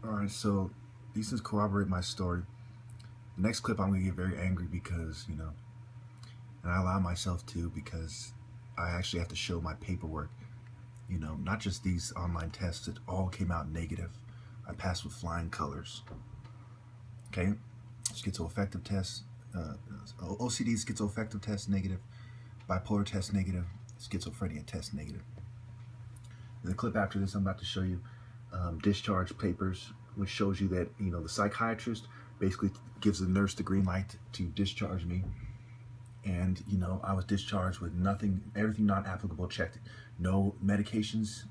Alright, so these things corroborate my story. The next clip, I'm going to get very angry because, and I allow myself to because I actually have to show my paperwork. Not just these online tests, it all came out negative. I passed with flying colors. Okay? Schizoaffective test, OCD schizoaffective test negative, bipolar test negative, schizophrenia test negative. In the clip after this, I'm about to show you discharge papers, which shows you that, the psychiatrist basically gives the nurse the green light to discharge me. And, I was discharged with nothing, everything not applicable checked. No medications,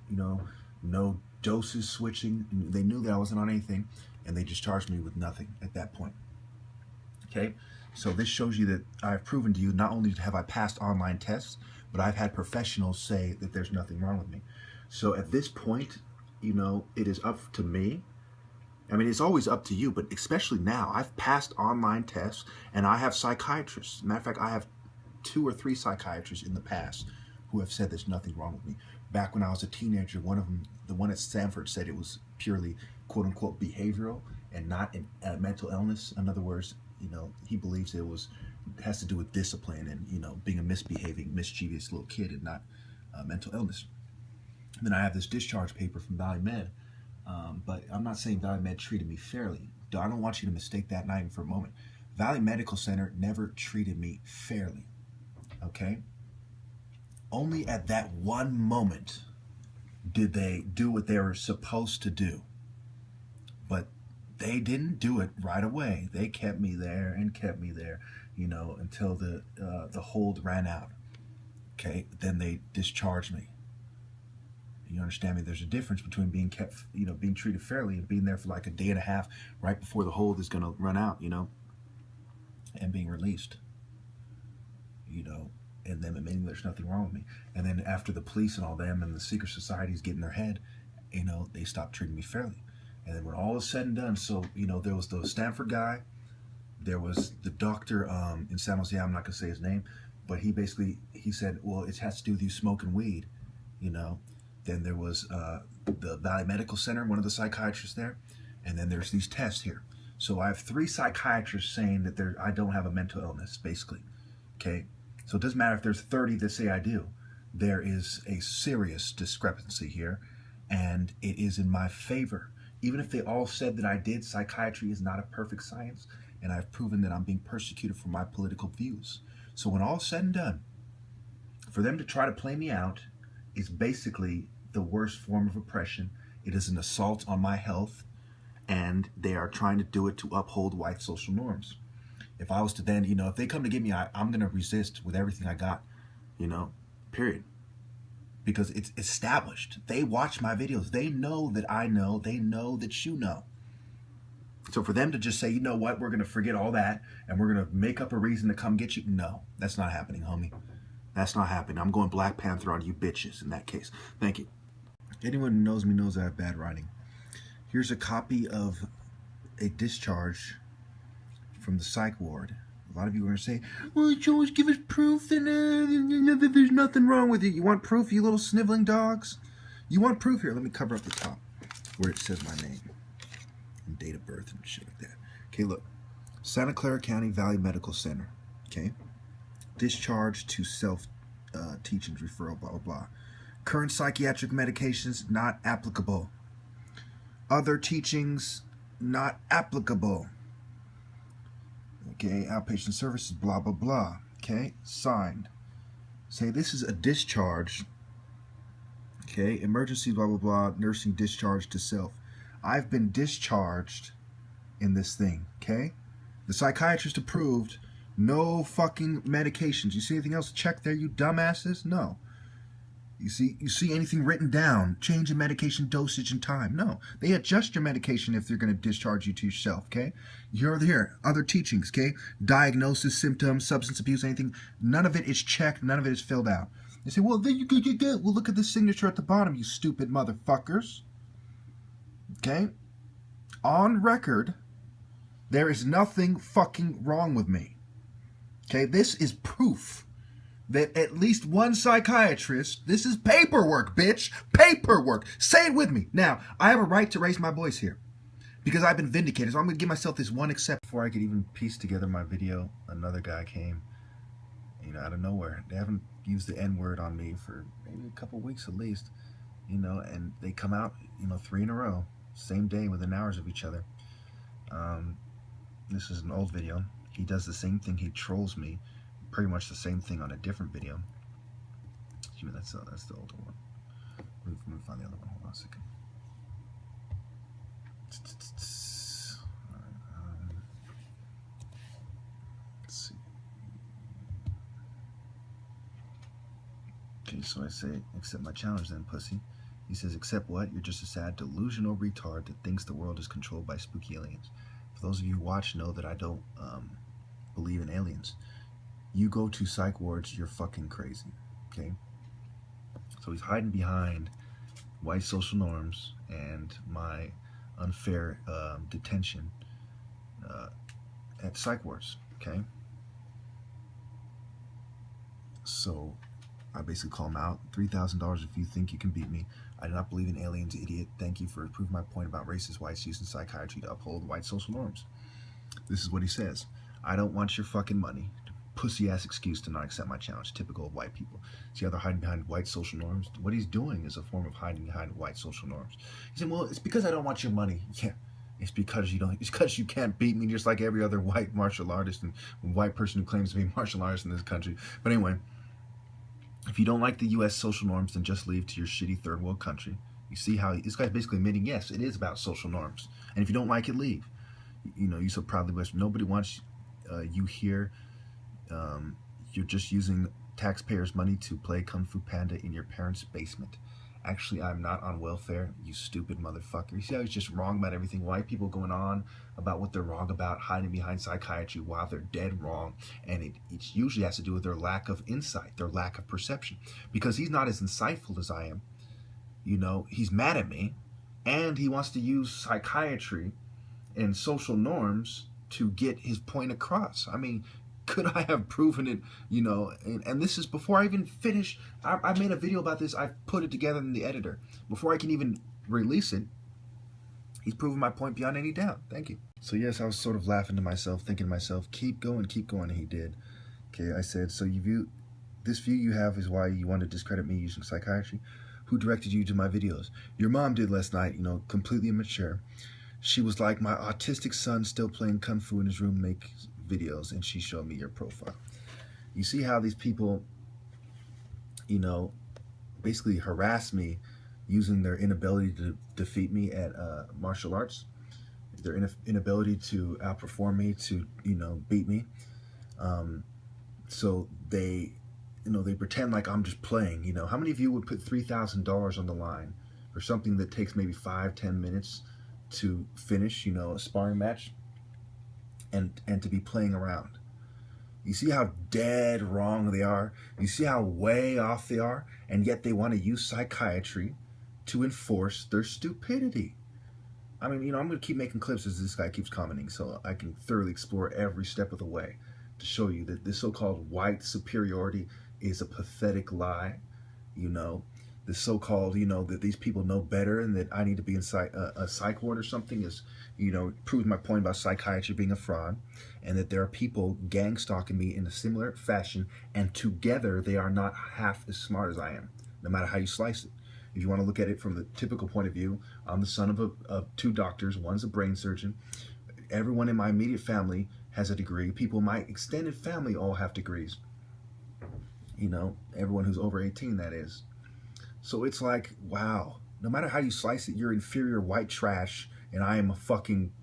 no doses switching. They knew that I wasn't on anything, and they discharged me with nothing at that point. Okay? So this shows you that I've proven to you not only have I passed online tests, but I've had professionals say that there's nothing wrong with me. So at this point, it is up to me. I mean, it's always up to you, but especially now, I've passed online tests, and I have psychiatrists. Matter of fact, I have 2 or 3 psychiatrists in the past who have said there's nothing wrong with me. Back when I was a teenager, one of them, the one at Stanford, said it was purely quote-unquote behavioral and not a mental illness. In other words, he believes it has to do with discipline and, being a misbehaving, mischievous little kid and not mental illness. And then I have this discharge paper from Valley Med. But I'm not saying Valley Med treated me fairly. I don't want you to mistake that, not even for a moment. Valley Medical Center never treated me fairly, okay? Only at that one moment did they do what they were supposed to do. But they didn't do it right away. They kept me there and kept me there, until the hold ran out, okay? Then they discharged me. You understand me? There's a difference between being kept, being treated fairly and being there for like a day and a half right before the hold is going to run out, and being released, and then admitting there's nothing wrong with me. And then after the police and all them and the secret societies get in their head, they stopped treating me fairly. And then when all is said and done, so, there was the Stanford guy, there was the doctor in San Jose, I'm not going to say his name, but he said, well, it has to do with you smoking weed, Then there was the Valley Medical Center, one of the psychiatrists there, and then there's these tests here. So I have 3 psychiatrists saying that I don't have a mental illness, basically. Okay, so it doesn't matter if there's 30 that say I do. There is a serious discrepancy here, and it is in my favor. Even if they all said that I did, psychiatry is not a perfect science, and I've proven that I'm being persecuted for my political views. So when all's said and done, for them to try to play me out is basically the worst form of oppression. It is an assault on my health, and they are trying to do it to uphold white social norms. If I was to then, if they come to get me, I'm going to resist with everything I got, period. Because it's established. They watch my videos. They know that I know. They know that you know. So for them to just say, you know what, we're going to forget all that, and we're going to make up a reason to come get you, no, that's not happening, homie. That's not happening. I'm going Black Panther on you bitches in that case. Thank you. Anyone who knows me knows I have bad writing. Here's a copy of a discharge from the psych ward. A lot of you are going to say, well, you always give us proof that there's nothing wrong with you. You want proof, you little sniveling dogs? You want proof? Here, let me cover up the top where it says my name and date of birth and shit like that. Okay, look. Santa Clara County Valley Medical Center. Okay. Discharge to self-teachings referral, blah, blah, blah. Current psychiatric medications, not applicable. Other teachings, not applicable. Okay, outpatient services, blah, blah, blah. Okay, signed. Say this is a discharge. Okay, emergency, blah, blah, blah, nursing discharge to self. I've been discharged in this thing, okay? The psychiatrist approved. No fucking medications. You see anything else checked there, you dumbasses? No. You see anything written down? Change in medication dosage and time? No. They adjust your medication if they're going to discharge you to yourself, okay? Here. Other teachings, okay? Diagnosis, symptoms, substance abuse, anything. None of it is checked. None of it is filled out. They say, well, then you get. Well, look at the signature at the bottom, you stupid motherfuckers. Okay? On record, there is nothing fucking wrong with me. Okay, this is proof that at least one psychiatrist, this is paperwork, bitch, paperwork. Say it with me. Now, I have a right to raise my voice here. because I've been vindicated. So I'm going to give myself this one except before I could even piece together my video. Another guy came, you know, out of nowhere. They haven't used the N-word on me for maybe a couple weeks at least, you know, and they come out, you know, 3 in a row, same day within hours of each other. This is an old video. He does the same thing. He trolls me, pretty much the same thing on a different video. Excuse me, that's the older one. Let me find the other one. Hold on a second. Let's see. Okay, so I say, accept my challenge then, pussy. He says, accept what? You're just a sad, delusional retard that thinks the world is controlled by spooky aliens. For those of you who watch know that I don't believe in aliens. You go to psych wards, you're fucking crazy, okay? So he's hiding behind white social norms and my unfair detention at psych wards, okay? So I basically call him out. $3,000 if you think you can beat me. I do not believe in aliens, idiot. Thank you for proving my point about racist whites using psychiatry to uphold white social norms. This is what he says. I don't want your fucking money. Pussy-ass excuse to not accept my challenge. Typical of white people. See how they're hiding behind white social norms? What he's doing is a form of hiding behind white social norms. He said, well, it's because I don't want your money. Yeah. It's because you don't. It's because you can't beat me, just like every other white martial artist and white person who claims to be a martial artist in this country. But anyway, if you don't like the U.S. social norms, then just leave to your shitty third world country. You see how this guy's basically admitting, yes, it is about social norms. And if you don't like it, leave. You know, you so proudly West. Nobody wants you here. You're just using taxpayers' money to play Kung Fu Panda in your parents' basement. Actually, I'm not on welfare, you stupid motherfucker. You see how he's just wrong about everything? White people going on about what they're wrong about, hiding behind psychiatry while they're dead wrong. And it usually has to do with their lack of insight, their lack of perception. Because he's not as insightful as I am. You know, he's mad at me. And he wants to use psychiatry and social norms to get his point across. I mean, could I have proven it, you know, and this is before I even finished. I made a video about this. I put it together in the editor. Before I can even release it, he's proven my point beyond any doubt. Thank you. So yes, I was sort of laughing to myself, thinking to myself, keep going, and he did. Okay, I said, so this view you have is why you want to discredit me using psychiatry? Who directed you to my videos? Your mom did last night, you know, completely immature. She was like, my autistic son still playing Kung Fu in his room makes videos, and she showed me your profile. You see how these people, you know, basically harass me using their inability to defeat me at martial arts, their inability to outperform me, to, you know, beat me. So they, you know, they pretend like I'm just playing. You know, how many of you would put $3,000 on the line for something that takes maybe 5-10 minutes to finish, you know, a sparring match? And to be playing around. You see how dead wrong they are? You see how way off they are? And yet they want to use psychiatry to enforce their stupidity. I mean, you know, I'm going to keep making clips as this guy keeps commenting so I can thoroughly explore every step of the way to show you that this so-called white superiority is a pathetic lie, you know. The so-called, you know, that these people know better and that I need to be in a psych ward or something is, you know, proves my point about psychiatry being a fraud, and that there are people gang stalking me in a similar fashion, and together they are not half as smart as I am, no matter how you slice it. If you want to look at it from the typical point of view, I'm the son of 2 doctors. One's a brain surgeon. Everyone in my immediate family has a degree. People in my extended family all have degrees. You know, everyone who's over 18, that is. So it's like, wow, no matter how you slice it, you're inferior white trash, and I am a fucking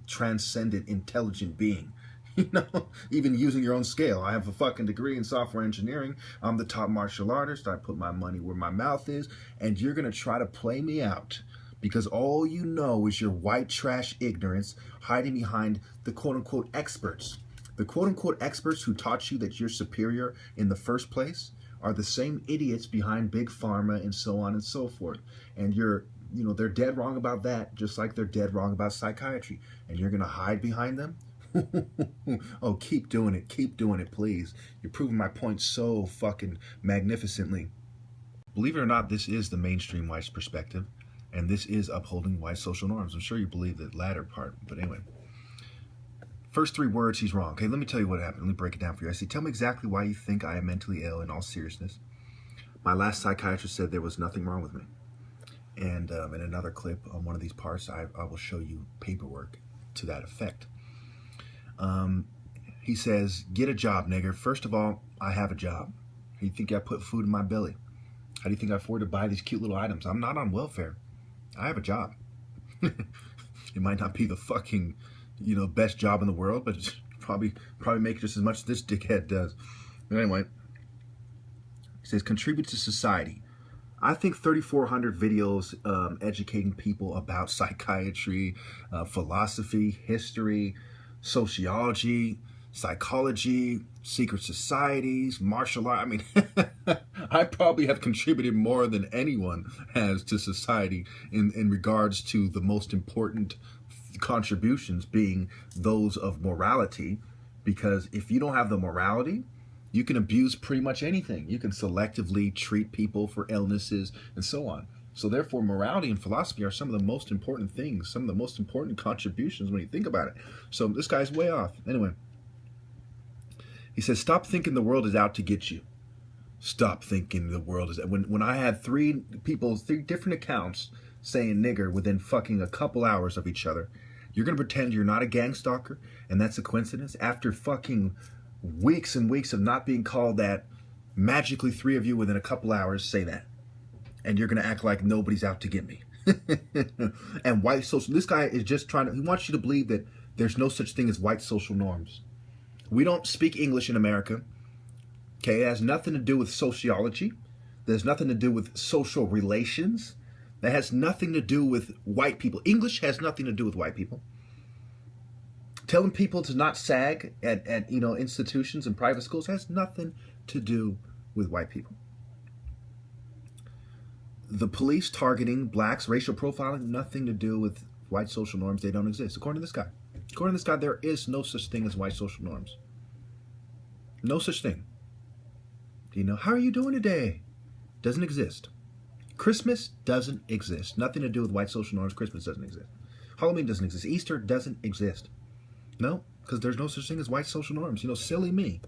transcendent, intelligent being. You know, even using your own scale. I have a fucking degree in software engineering. I'm the top martial artist. I put my money where my mouth is, and you're going to try to play me out because all you know is your white trash ignorance hiding behind the quote-unquote experts. The quote-unquote experts who taught you that you're superior in the first place are the same idiots behind Big Pharma and so on and so forth. And you know, they're dead wrong about that, just like they're dead wrong about psychiatry. And you're going to hide behind them? Oh, keep doing it, please. You're proving my point so fucking magnificently. Believe it or not, this is the mainstream white's perspective. And this is upholding white social norms. I'm sure you believe the latter part, but anyway. First 3 words, he's wrong. Okay, let me tell you what happened. Let me break it down for you. I say, tell me exactly why you think I am mentally ill in all seriousness. My last psychiatrist said there was nothing wrong with me. And in another clip on one of these parts, I will show you paperwork to that effect. He says, get a job, nigger. First of all, I have a job. How do you think I put food in my belly? How do you think I afford to buy these cute little items? I'm not on welfare. I have a job. It might not be the fucking, best job in the world, but it's probably make just as much as this dickhead does. But anyway, he says, contribute to society. I think 3,400 videos educating people about psychiatry, philosophy, history, sociology, psychology, secret societies, martial art. I mean, I probably have contributed more than anyone has to society in regards to the most important contributions being those of morality. Because if you don't have the morality, you can abuse pretty much anything. You can selectively treat people for illnesses and so on. So therefore, morality and philosophy are some of the most important things, some of the most important contributions when you think about it. So this guy's way off. Anyway, he says, stop thinking the world is out to get you. Stop thinking the world is... When I had 3 different accounts saying nigger within fucking a couple hours of each other, you're going to pretend you're not a gang stalker and that's a coincidence? After fucking weeks and weeks of not being called that, magically 3 of you within a couple hours say that. And you're going to act like nobody's out to get me. And white social... This guy is just trying to... He wants you to believe that there's no such thing as white social norms. We don't speak English in America. Okay, it has nothing to do with sociology. There's nothing to do with social relations. That has nothing to do with white people. English has nothing to do with white people. Telling people to not sag at institutions and private schools has nothing to do with white people. The police targeting blacks, racial profiling, nothing to do with white social norms. They don't exist. According to this guy. According to this guy, there is no such thing as white social norms. No such thing. How are you doing today? Doesn't exist. Christmas doesn't exist. Nothing to do with white social norms. Christmas doesn't exist. Halloween doesn't exist. Easter doesn't exist. No, because there's no such thing as white social norms. Silly me.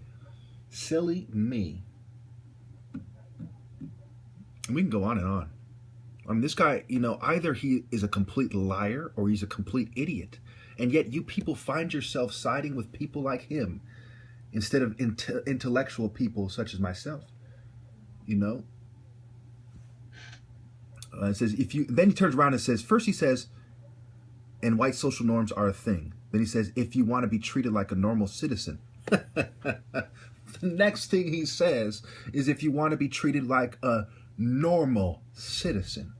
Silly me. And we can go on and on. I mean, this guy, either he is a complete liar or he's a complete idiot. And yet you people find yourself siding with people like him instead of intellectual people such as myself. It says, then he turns around and says, first he says, and white social norms are a thing. Then he says, if you want to be treated like a normal citizen. The next thing he says is, if you want to be treated like a normal citizen.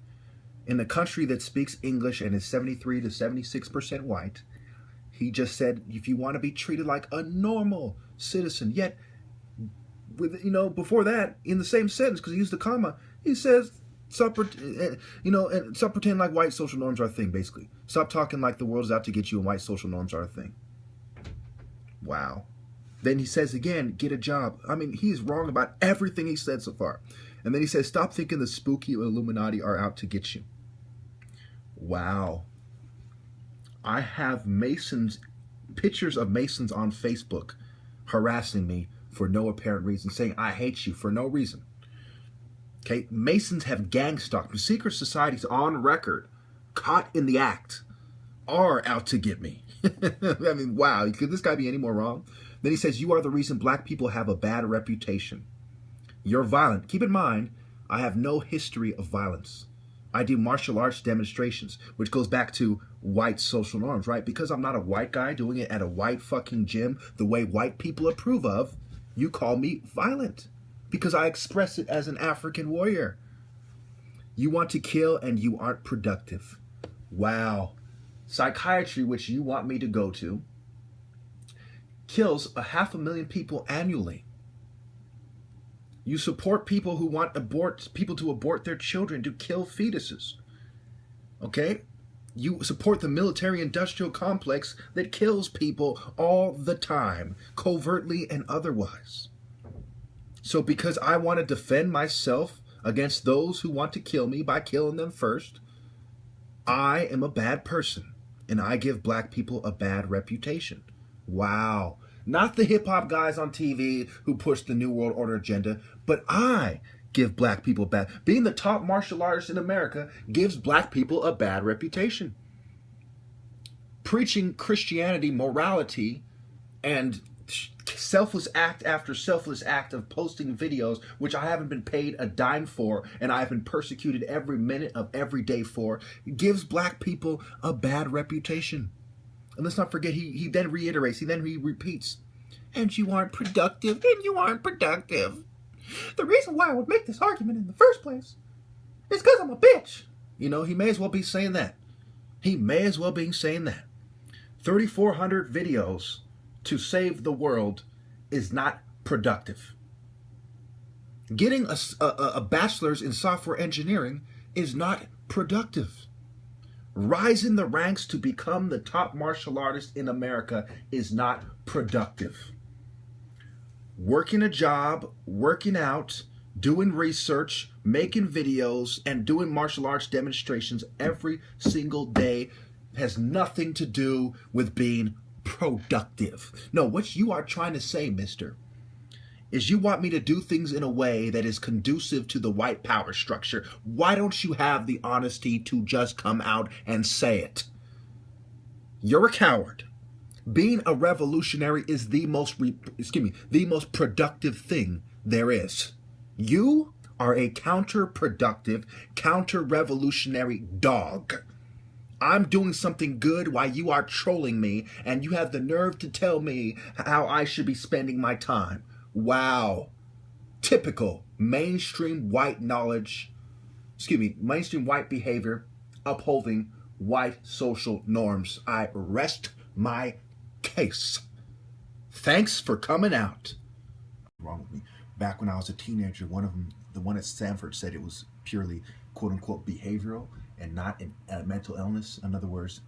In a country that speaks English and is 73 to 76% white, he just said, if you want to be treated like a normal citizen. Yet, before that, in the same sentence, because he used the comma, he says, stop pretending like white social norms are a thing, basically. Stop talking like the world is out to get you and white social norms are a thing. Wow. Then he says again, get a job. I mean, he's wrong about everything he said so far. And then he says, stop thinking the spooky Illuminati are out to get you. Wow. I have pictures of Masons on Facebook harassing me for no apparent reason, saying I hate you for no reason. Okay, Masons have gang stalked. Secret societies on record, caught in the act, are out to get me. I mean, wow, could this guy be any more wrong? Then he says, you are the reason black people have a bad reputation. You're violent. Keep in mind, I have no history of violence. I do martial arts demonstrations, which goes back to white social norms, right? Because I'm not a white guy doing it at a white fucking gym the way white people approve of, you call me violent. Because I express it as an African warrior. You want to kill and you aren't productive. Wow. Psychiatry, which you want me to go to, kills 500,000 people annually. You support people who want people to abort their children, to kill fetuses. Okay? You support the military-industrial complex that kills people all the time, covertly and otherwise. So because I want to defend myself against those who want to kill me by killing them first, I am a bad person, and I give black people a bad reputation. Wow. Not the hip-hop guys on TV who push the New World Order agenda, but I give black people bad. Being the top martial artist in America gives black people a bad reputation. Preaching Christianity, morality, and selfless act after selfless act of posting videos, which I haven't been paid a dime for, and I've been persecuted every minute of every day for, gives black people a bad reputation. And let's not forget, he then reiterates, he repeats, and you aren't productive, and you aren't productive. The reason why I would make this argument in the first place is because I'm a bitch. You know, he may as well be saying that. He may as well be saying that. 3,400 videos to save the world is not productive. Getting a bachelor's in software engineering is not productive. Rising the ranks to become the top martial artist in America is not productive. Working a job, working out, doing research, making videos, and doing martial arts demonstrations every single day has nothing to do with being productive. No, what you are trying to say, mister, is you want me to do things in a way that is conducive to the white power structure. Why don't you have the honesty to just come out and say it? You're a coward. Being a revolutionary is the most productive thing there is. You are a counterproductive, counter-revolutionary dog. I'm doing something good while you are trolling me, and you have the nerve to tell me how I should be spending my time. Wow. Typical mainstream white knowledge, mainstream white behavior upholding white social norms. I rest my case. Thanks for coming out. Wrong with me. Back when I was a teenager, one of them, the one at Stanford, said it was purely quote unquote behavioral and not a mental illness. In other words,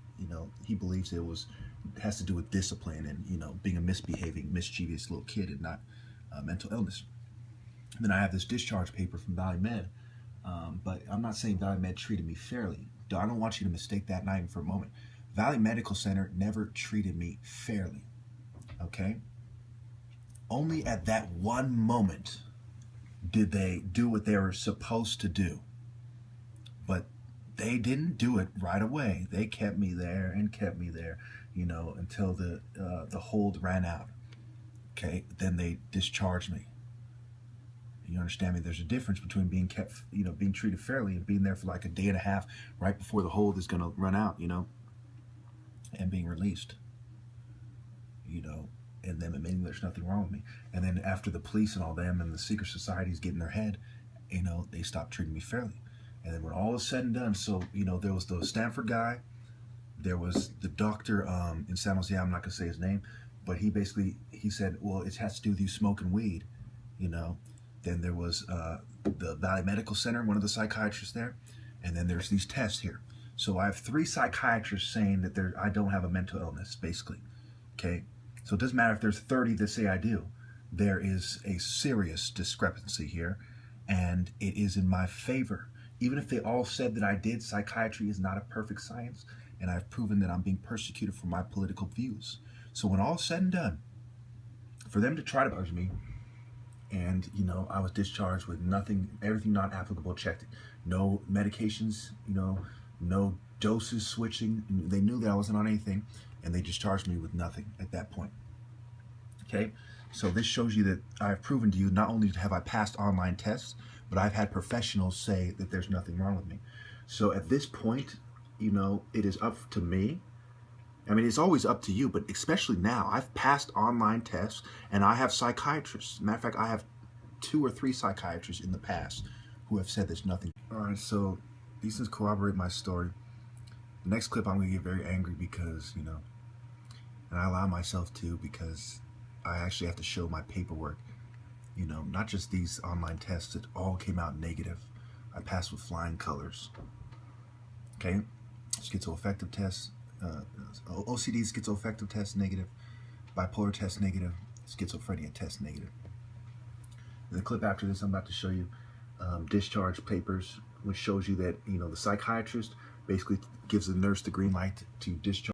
he believes it has to do with discipline and, being a misbehaving, mischievous little kid and not mental illness. And then I have this discharge paper from Valley Med, but I'm not saying Valley Med treated me fairly. I don't want you to mistake that, not even for a moment. Valley Medical Center never treated me fairly, okay? Only at that one moment did they do what they were supposed to do. But they didn't do it right away. They kept me there and kept me there, until the hold ran out. Okay, then they discharged me. You understand me? There's a difference between being kept, being treated fairly and being there for like a day and a half right before the hold is going to run out, and being released, and them admitting there's nothing wrong with me. And then after the police and all them and the secret societies get in their head, they stopped treating me fairly. And then when all is said and done, so, there was the Stanford guy, there was the doctor in San Jose, I'm not going to say his name, but he said, well, it has to do with you smoking weed, Then there was the Valley Medical Center, one of the psychiatrists there, and then there's these tests here. So I have 3 psychiatrists saying that I don't have a mental illness, basically, okay? So it doesn't matter if there's 30 that say I do. There is a serious discrepancy here, and it is in my favor. Even if they all said that I did, psychiatry is not a perfect science, and I've proven that I'm being persecuted for my political views. So when all's said and done, for them to try to punish me, and, I was discharged with nothing, everything not applicable checked. No medications, no doses switching. They knew that I wasn't on anything, and they discharged me with nothing at that point. Okay? So this shows you that I've proven to you not only have I passed online tests, but I've had professionals say that there's nothing wrong with me. So at this point, it is up to me. I mean, it's always up to you, but especially now, I've passed online tests, and I have psychiatrists. Matter of fact, I have 2 or 3 psychiatrists in the past who have said there's nothing. All right, so these things corroborate my story. The next clip, I'm going to get very angry because, and I allow myself to because I actually have to show my paperwork. Not just these online tests, it all came out negative. I passed with flying colors. Okay, schizoaffective test. OCD schizoaffective test negative, bipolar test negative, schizophrenia test negative. In the clip after this, I'm about to show you discharge papers, which shows you that the psychiatrist basically gives the nurse the green light to discharge.